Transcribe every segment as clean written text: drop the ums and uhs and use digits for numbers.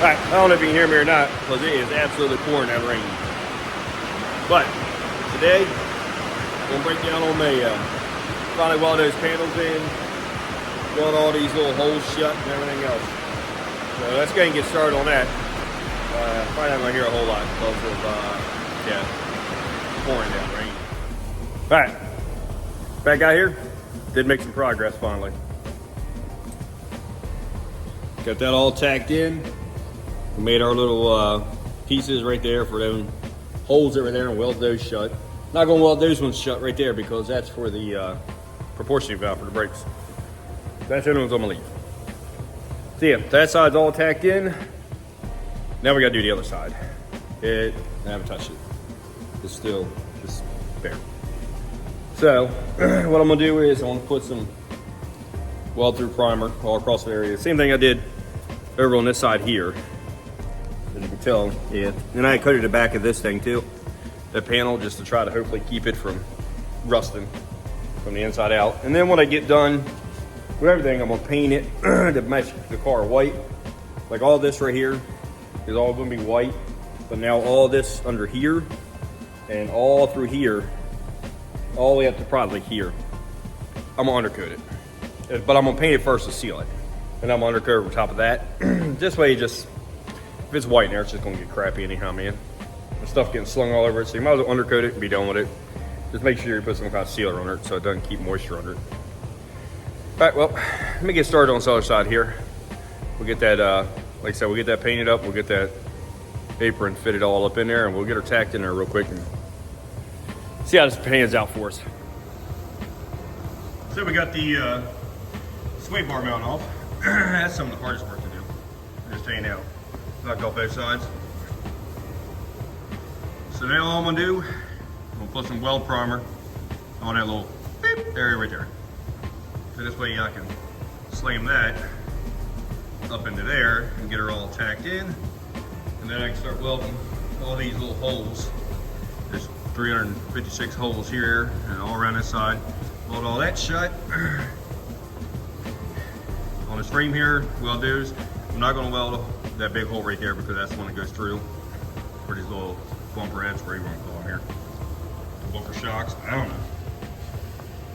Alright, I don't know if you can hear me or not, because it is absolutely pouring that rain. But today, we'll break down on the finally weld those panels in, weld all these little holes shut and everything else. So let's go ahead and get started on that. Probably not going to hear a whole lot because of pouring that rain. Alright, back out here. Did make some progress finally. Got that all tacked in. We made our little pieces right there for them holes that were there and weld those shut. Not gonna weld those ones shut right there because that's for the proportioning valve for the brakes. That's the only ones I'm gonna leave. So yeah, that side's all tacked in. Now we gotta do the other side. I haven't touched it. It's still just bare. So what I'm gonna do is I'm gonna put some weld through primer all across the area. Same thing I did over on this side here. As you can tell, yeah. And I coated the back of this thing too, the panel, just to try to hopefully keep it from rusting from the inside out. And then when I get done with everything, I'm gonna paint it to match the car white. Like all this right here is all gonna be white, but now all this under here and all through here, all the way up to probably here, I'm gonna undercoat it. But I'm gonna paint it first to seal it. And I'm gonna undercoat over top of that. This way, if it's white in there, it's just gonna get crappy anyhow, man. The stuff getting slung all over it, so you might as well undercoat it and be done with it. Just make sure you put some kind of sealer on it so it doesn't keep moisture under it. All right, well, let me get started on this other side here. We'll get that, like I said, we'll get that painted up, we'll get that apron fitted all up in there, and we'll get her tacked in there real quick and see how this pans out for us. So we got the sway bar mount off. That's some of the hardest work to do. Just hanging out. Knocked off both sides. So now all I'm gonna do, I'm gonna put some weld primer on that little beep area right there. So this way I can slam that up into there and get her all tacked in. And then I can start welding all these little holes. There's 356 holes here and all around this side. Weld all that shut. On this frame here, what I'll do is, I'm not gonna weld that big hole right there because that's the one that goes through for these little bumper heads, whatever you want to call them here. Bumper shocks, I don't know.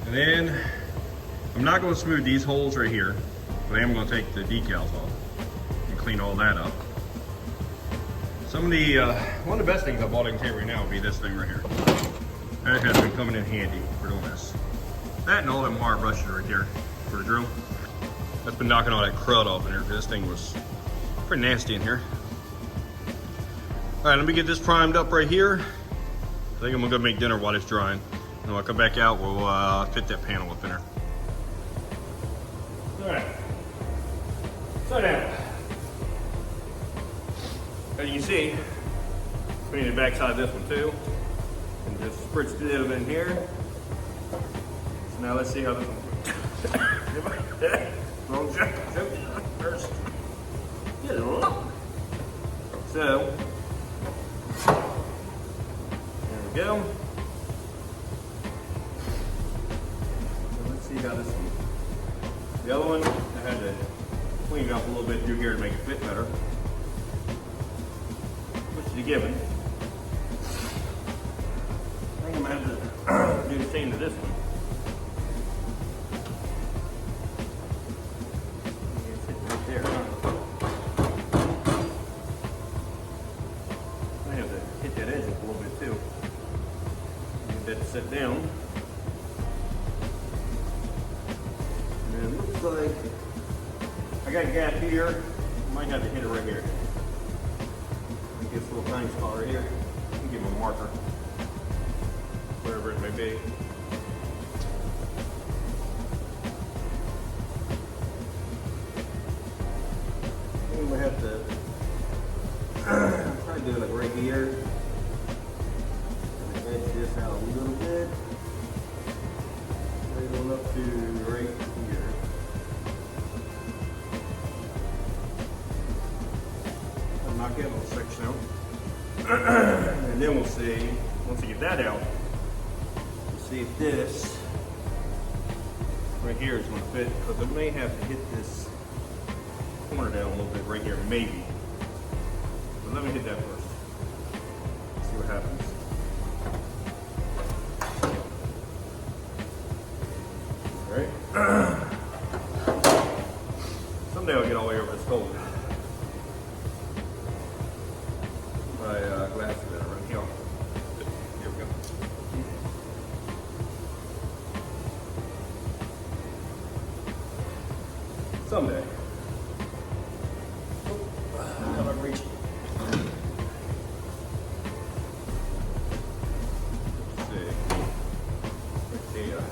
And then, I'm not gonna smooth these holes right here, but I am gonna take the decals off and clean all that up. Some of the, one of the best things I bought in here right now would be this thing right here. That has been coming in handy for doing this. That and all them wire brushes right there for the drill. That's been knocking all that crud off in here because this thing was pretty nasty in here. All right, let me get this primed up right here. I think I'm gonna go make dinner while it's drying. And when I come back out, we'll fit that panel up in there. All right, so now, as you can see, painted the back side of this one too. And just spritzed it up in here. So now let's see how this one wrong joke first. Get it along. So, there we go. So let's see how this one. The other one, I had to clean it up a little bit through here to make it fit better. Which is a given. I think I'm gonna have to do the same to this one. Sit down. And it looks like I got a gap here. Might have to hit it right here. Get this little tiny spot right here. I can give him a marker. Wherever it may be. I'm gonna have to try to do it like right here. Edge this out a little bit. Right on up to right here. I'll knock that little section out. And then we'll see, once we get that out, we'll see if this right here is going to fit, because it may have to hit this corner down a little bit right here, maybe. let me hit that first. See what happens. All right. Someday I'll get all the way over this cold. My glasses are running here. Here we go. Someday. I'm reaching. Let's see. Right there.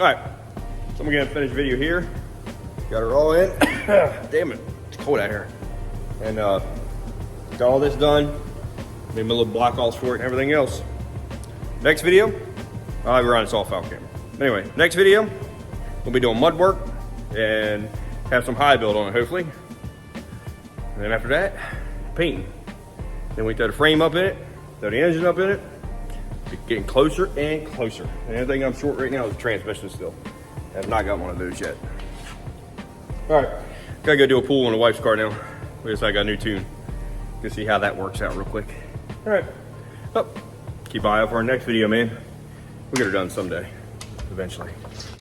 right, so I'm gonna finish video here. Got her all in. Damn it, it's cold out here. And got all this done. Made my little block alls for it and everything else. Next video, I'll have her on its off out camera. Anyway, next video, we'll be doing mud work and have some high build on it, hopefully. And then after that, painting. Then we throw the frame up in it, throw the engine up in it. It's getting closer and closer. And everything I'm short right now is the transmission still. I have not got one of those yet. All right, gotta go do a pull on the wife's car now. We just got a new tune. You can see how that works out real quick. All right, oh, keep an eye out for our next video, man. We'll get her done someday, eventually.